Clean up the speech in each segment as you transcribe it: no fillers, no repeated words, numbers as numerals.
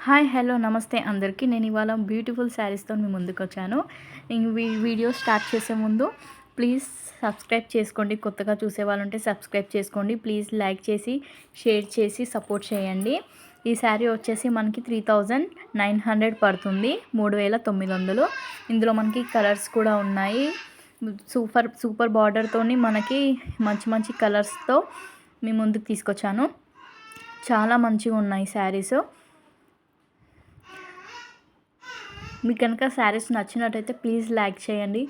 Hi hello నమస్తే అందరికీ. నేను ఇవాళ బ్యూటిఫుల్ శారీస్తో మీ ముందుకు వచ్చాను. వీడియో స్టార్ట్ చేసే ముందు ప్లీజ్ సబ్స్క్రైబ్ చేసుకోండి. కొత్తగా చూసే వాళ్ళు ఉంటే సబ్స్క్రైబ్ చేసుకోండి. ప్లీజ్ లైక్ చేసి షేర్ చేసి సపోర్ట్ చేయండి. ఈ శారీ వచ్చేసి మనకి 3900 పడుతుంది, 3900. ఇందులో మనకి కలర్స్ కూడా ఉన్నాయి. సూపర్ బార్డర్తోని మనకి మంచి మంచి కలర్స్తో మీ ముందుకు తీసుకొచ్చాను. చాలా మంచిగా ఉన్నాయి శారీస్. మీకు కనుక శారీస్ నచ్చినట్టయితే ప్లీజ్ లైక్ చేయండి.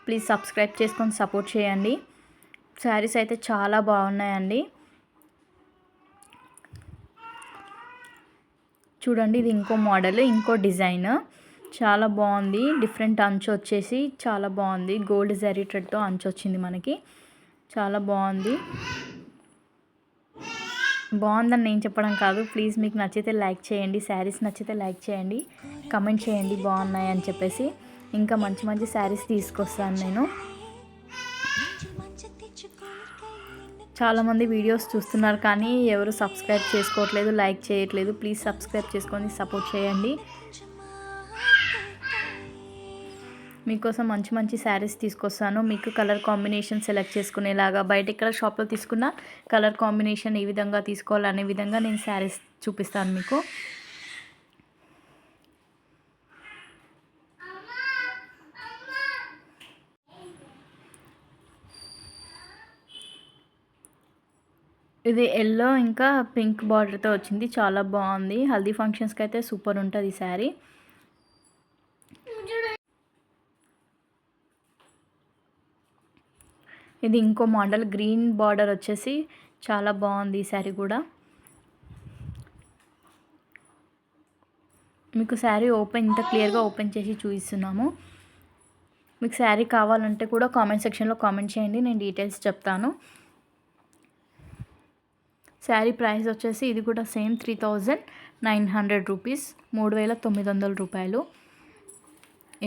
ప్లీజ్ సబ్స్క్రైబ్ చేసుకొని సపోర్ట్ చేయండి. శారీస్ అయితే చాలా బాగున్నాయండి. చూడండి, ఇది ఇంకో మోడల్, ఇంకో డిజైన్. చాలా బాగుంది. డిఫరెంట్ అంచు వచ్చేసి చాలా బాగుంది. గోల్డ్ జరీ థ్రెడ్తో అంచు వచ్చింది మనకి. చాలా బాగుంది. బాగుందని నేను చెప్పడం కాదు, ప్లీజ్ మీకు నచ్చితే లైక్ చేయండి. శారీస్ నచ్చితే లైక్ చేయండి, కమెంట్ చేయండి బాగున్నాయి అని చెప్పేసి. ఇంకా మంచి మంచి శారీస్ తీసుకొస్తాను నేను. చాలామంది వీడియోస్ చూస్తున్నారు కానీ ఎవరు సబ్స్క్రైబ్ చేసుకోవట్లేదు, లైక్ చేయట్లేదు. ప్లీజ్ సబ్స్క్రైబ్ చేసుకొని సపోర్ట్ చేయండి. మీకోసం మంచి మంచి శారీస్ తీసుకొస్తాను. మీకు కలర్ కాంబినేషన్ సెలెక్ట్ చేసుకునేలాగా, బయట ఇక్కడ షాప్లో తీసుకున్న కలర్ కాంబినేషన్ ఏ విధంగా తీసుకోవాలనే విధంగా నేను శారీస్ చూపిస్తాను మీకు. ఇది ఎల్లో ఇంకా పింక్ బార్డర్తో వచ్చింది. చాలా బాగుంది. హల్దీ ఫంక్షన్స్కి అయితే సూపర్ ఉంటుంది ఈ శారీ. ఇది ఇంకో మోడల్, గ్రీన్ బార్డర్ వచ్చేసి చాలా బాగుంది ఈ శారీ కూడా. మీకు శారీ ఇంత క్లియర్గా ఓపెన్ చేసి చూపిస్తున్నాము. మీకు శారీ కావాలంటే కూడా కామెంట్ సెక్షన్లో కామెంట్ చేయండి, నేను డీటెయిల్స్ చెప్తాను. శారీ ప్రైస్ వచ్చేసి ఇది కూడా సేమ్ 3900 రూపీస్, 3900 రూపాయలు.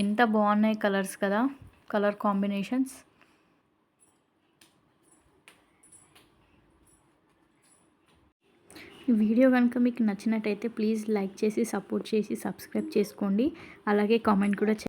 ఎంత బాగున్నాయి కలర్స్ కదా, కలర్ కాంబినేషన్స్. ఈ వీడియో కనుక మీకు నచ్చినట్టయితే ప్లీజ్ లైక్ చేసి సపోర్ట్ చేసి సబ్స్క్రైబ్ చేసుకోండి. అలాగే కామెంట్ కూడా